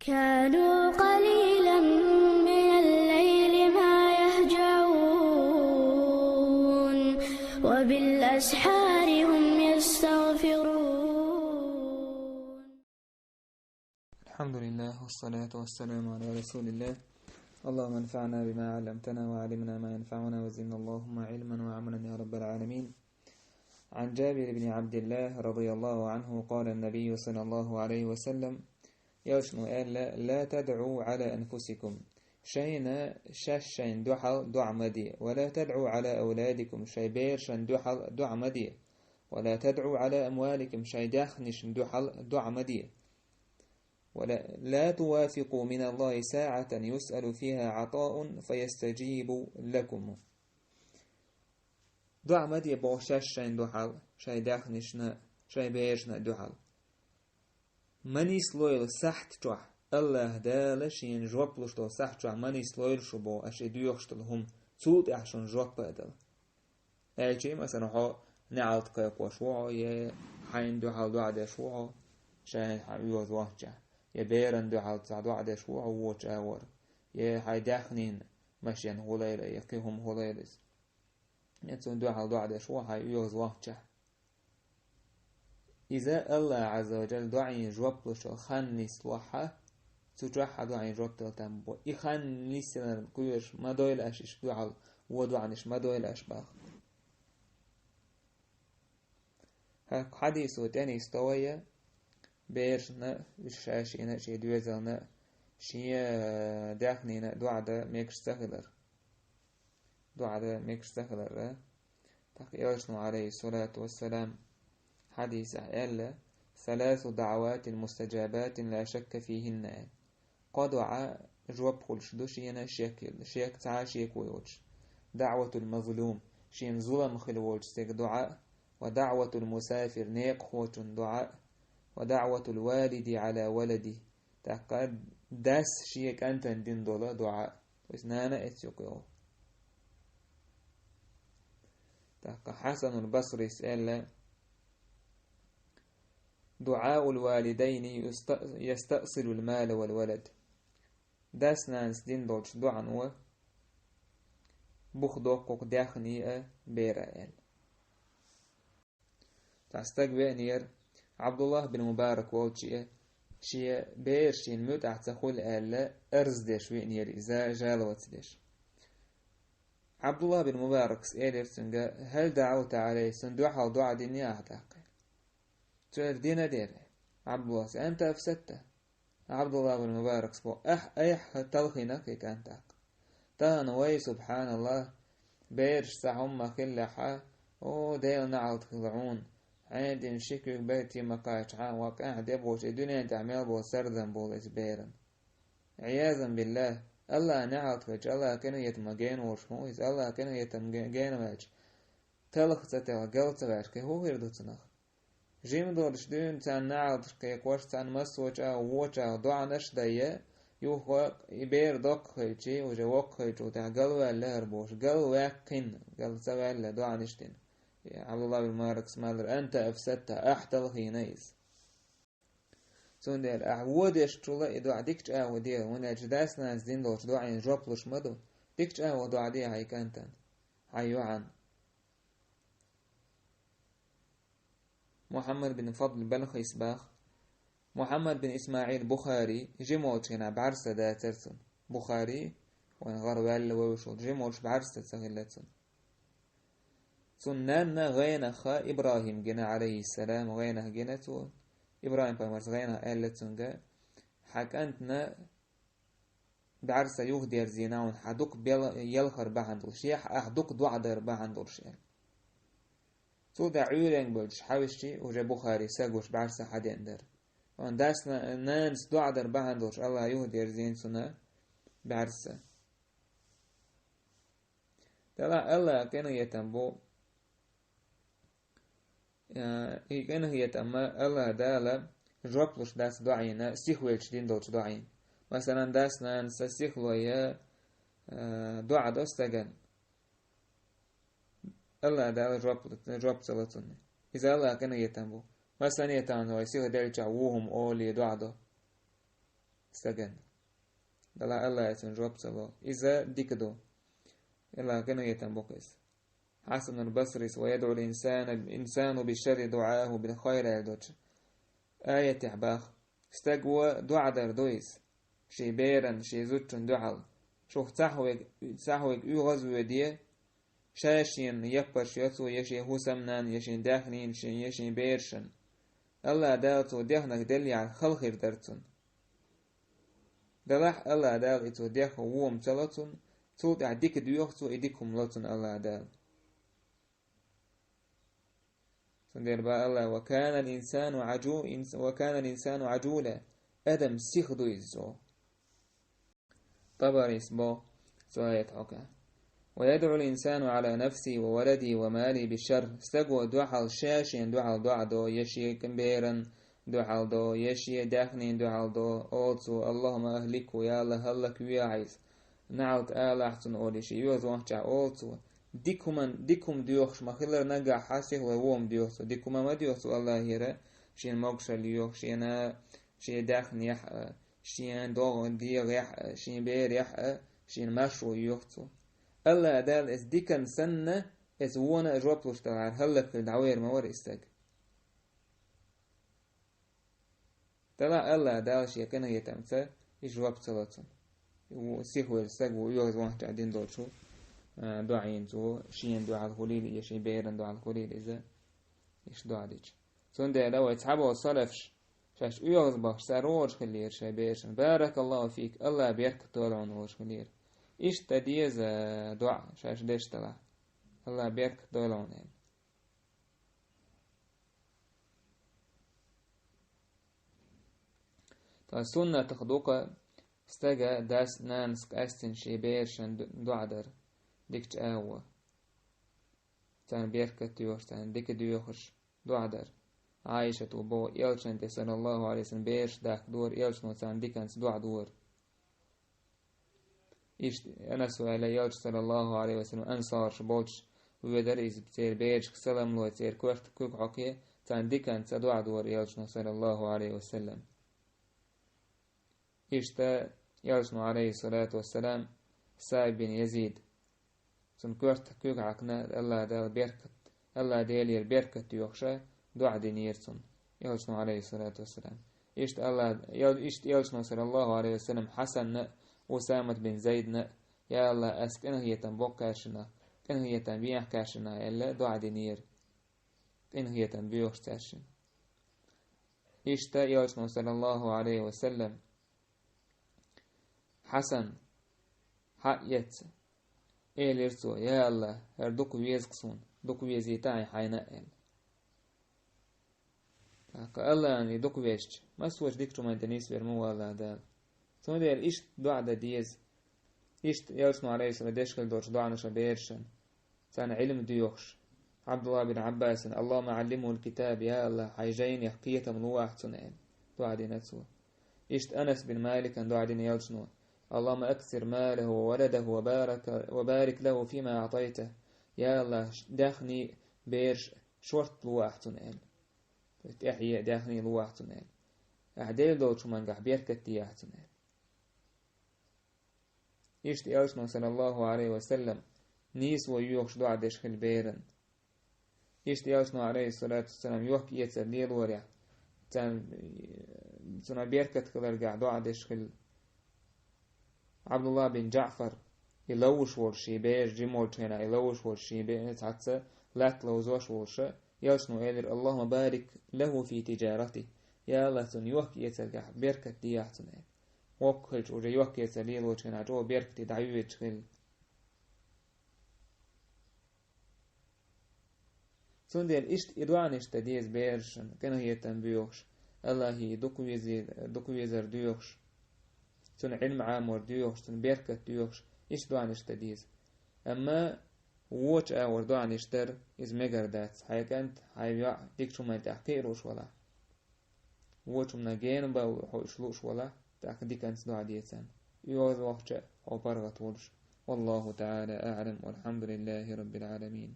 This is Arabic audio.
كانوا قليلا من الليل ما يهجعون وبالأسحار هم يستغفرون. الحمد لله والصلاة والسلام على رسول الله. اللهم انفعنا بما علمتنا وعلمنا ما ينفعنا وزدنا اللهم علما وعملا يا رب العالمين. عن جابر بن عبد الله رضي الله عنه قال النبي صلى الله عليه وسلم: يوشنو لا تدعوا على أنفسكم شين شين دحل دعمدي، ولا تدعوا على أولادكم شي بير شن دحل دعمدي، ولا تدعوا على أموالكم شي دخنش دحل دعمدي، ولا توافقوا من الله ساعة يسأل فيها عطاء فيستجيب لكم. دعمدي بوشش شين دحل شي دخنشنا شي بيرشنا دحل مني سلويل سحت جوح الله دال شين جوبلش تو سحت جوح مني سلويل شبو أشي ديوخشتلهم تود أحشن جوب بدل أيجي مثلا هو نعلت قيق وشوعو يه حين دحل دعد شوعو شين حيوز وحجة يه بيرن دحل دعد شوعو ووش أور يه حي دخنين مشين هوليل يقيهم هوليلس يتون دحل دعد شوعو حيوز وحجة. إذا الله عز وجل دعي جوبلش خانيس لوحة تجرح دعي جوبل تنبو إخانيس كيش ما دويل أشيش دعال ودعنش ما دويل أشباخ. حديث تاني استوية بيرشنا الشاشينا شي دوزلنا شي داخنينا دعدا ميكش سهلر دعدا ميكش سهلر تقياشنو عليه الصلاة والسلام حديث ألا 3 دعوات مستجابات لا شك فيهن قدعا جواب خلش دوشينا شيك تعا شيك ويوش دعوة المظلوم شين ظلم خلوش سيك دعاء، ودعوة المسافر نيق خوش دعاء، ودعوة الوالد على ولده تقد داس شيك أنت دين دولا دعاء وإثنانا اتيقيو. تقى حسن البصري سأل دعاء الوالدين يستأصل المال والولد داس نانس دين دولش دعان و بخدوق داخني بيرا تستقبل نير عبد الله بن مبارك ووتشي شي بيرشين موت اعتقول ألا أرز ديش وينير إذا جالوت ديش. عبد الله بن مبارك سألر سنجا هل دعوت عليه سندوحة ودعا ديني أعتقل تردينا دير عبد الله أنت أفسدته. عبد الله بن مبارك سبو أيح تلخينك كانتك تانوي سبحان الله بيرش سحوم خلحا او ديل نعلت خلعون عندي شكل بيتي مقاش عام وقع دبوش الدنيا تعمل بو سردن بو إسبيرن عياذا بالله. الله نعلت خج الله كانوا يتمجين ورشمويز الله كانوا يتمجين واج تلخ تتل قلت واج كهو هيردو تنخ جيم دورش دون تان نعلت كيقوش تان مسوش أو ووش أو دعنش دايه يوه يبير دوك خيجي وجوك خيجو تاع قلوا اللهر بوش قلوا يقين قل سوى اللي دعنشتين. عبد الله بن مبارك سمالر أنت أفسدت أحتل خينيز سون دير أعودش تلا إدو عديكش أعوديه وانا جداس ناس دين دوش دعين جوبلش مدو ديكش أعودو عديه هاي كانتن عيوعن. محمد بن فضل بلخي سباخ محمد بن إسماعيل بخاري جيموش هنا بعرسة دا ترسن بخاري وغروال ووشو جيموش بعرسة سهلتن سنانا غينا خا إبراهيم جنا عليه السلام غينا جنتو إبراهيم بامرس غينا آلتن جا حكانتنا بعرسة يهدير زيناون حدوك يلخر بحندلش يح أحدوك دعدر بحندلش تو دا عيورين بلش حاوشي وجا بخاري ساقوش بعرسة حدين در وان داس نانس دعدر بحندلش الله يهدير زين سنة بعرسة تلا الله كانوا يتنبو كانوا يتنبو الله دالا جوبلش داس دعينا سيخويلش دين دولش دعين مثلا داس نانس سيخويا دعا دوستغن الله دالا جوب سلطن إذا الله كانوا يتنبو مثلا يتنبو يسيخ دير جعوهم أولي دعدو سجن دلا الله يسن جواب صلو إذا ديكدو إلا كانوا يتنبقس حسن البصري ويدعو الإنسان بالشر دعاه بالخير يدوش آية تعباخ استقوى دعا در دويس شي بيرن شي زوتشن دعال شوف تحوك غزو دي شاشين يقبر يسو يشي هسمنان يشين داخنين يشين بيرشن الله دالتو ديخنك دلي على خلخير درتن دلح الله دال إتو ديخو ووم تلتن توت عديك ديوختو إديكم لتن الله دال سندير با الله وكان الإنسان عجولا أدم سيخدو إزو طبر إسبو سواية حكا ويدعو الإنسان على نفسه وولده وماله بالشر استقوى دوحل شاشين دوحل دعدو يشي كمبيرن دوحل دو يشي داخنين دوحل دو أوتسو اللهم أهلكو يا الله هلك ويعيز نعلت آلحتن أوليشي يوزوانشا أوتسو ديكم ديوخش مخيلر نجا حاسيه ووم ديوخسو ديكم ما ديوخسو الله يرى شين موكشا ليوخ شين داخن يح شين دوغ ديغ يح شين بير يح شين مشرو يوخسو الله دال اس ديكن سنة اس وانا اجوابلوش تلعر هلك الدعوير مور استاق تلا الله دال شي كنا يتمسا اجواب تلاتن وسيخو الساق ويوغز وانح تعدين دوتشو دعين زو شين دعاء الخليل يشي بيرن دعاء الخليل إذا إيش دعاء ديش سون ده لو يتحبوا الصلفش شاش ويغز باش ساروج خلير شي بيرشن بارك الله فيك الله بيرك طولعون وش خلير إيش تديز دعاء شاش ديش طلع الله بيرك طولعون سنة تخدوك استجا داس نانسك أستن شي بيرشن دعاء در ديكت آوة تان بيركت يوش تان ديك ديوخش دعدر عايشة وبو يلشن تسأل الله عليه وسلم بيرش داك دور يلشن تان ديكنس دع دور إيش أنا سؤال يلش صلى الله عليه وسلم أنصار شبولش ويدر إز بتير بيرش كسلم لو تير كوخت كوك عقية تان ديكنس دع دور يلشن صلى الله عليه وسلم إيش تا يلشن عليه الصلاة والسلام سعيد بن يزيد سن كورت كوك عقنا الله دال بيركت الله ديلير بيركت يوخشا دعا دينيرسن يلشنو عليه الصلاة والسلام إشت يلشنو صلى الله عليه وسلم حسن أسامة بن زيد يا الله أسك إنه يتنبوك كاشنا إنه يتنبيح كاشنا إلا دعا دينير إنه يتنبيوخش تاشن إشت يلشنو صلى الله عليه وسلم حسن حقيت إيليرسو يا الله هر دوكو ويزقسون دوكو ويزيتاي حينائل الله يعني دوكو ويشت ما سوش ديكتو ما انتنيس ورمو الله دال ثم دير إيش دعا دا ديز إيش يلسمو عليه السلام ديشكل دورش دعا نشا بيرشن سان علم ديوخش عبد الله بن عباس اللهم علمه الكتاب يا الله حيجين يحقية من هو أحسن دعا دي نتسو إيش أنس بن مالك دعا دي يلسنو اللهم أكثر ماله وولده وبارك له فيما أعطيته يا الله داخني بيرش شورت لواحتن إحياء داخني لواحتن أعديل دوتش منقح بيركتي أحتن إشت إلشنا صلى الله عليه وسلم نيس ويوخش دعا دشخل بيرن إشت إلشنا عليه الصلاة والسلام يوخ يتسر ليل ورع تنا بيركت خلال دعا دشخل عبد الله بن جعفر يلوش ورشي بير جيمولت هنا يلوش ورشي بير تعتسى لا تلوزوش ورشة يلشنو إلير اللهم بارك له في تجارته يا الله تن يوك يتلقى بيركت دياحتن وقلت وجا يوك يتليل وشنا جو بيركت دعوية خل سندير إشت إدوان إشتديز بيرشن كانه يتنبيوش الله هي دوكو يزر ديوش تن علم عامور ديوش تن بيركت ديوش إيش دوان إشتديز أما ووش أور دوان إشتر إز ميجر داتس هاي كانت هاي ديك شو ما تحقيروش ولا ووش من جين با شلوش ولا تحقي كانت دوان ديتان يوز وقت أو برغة ولش والله تعالى أعلم والحمد لله رب العالمين.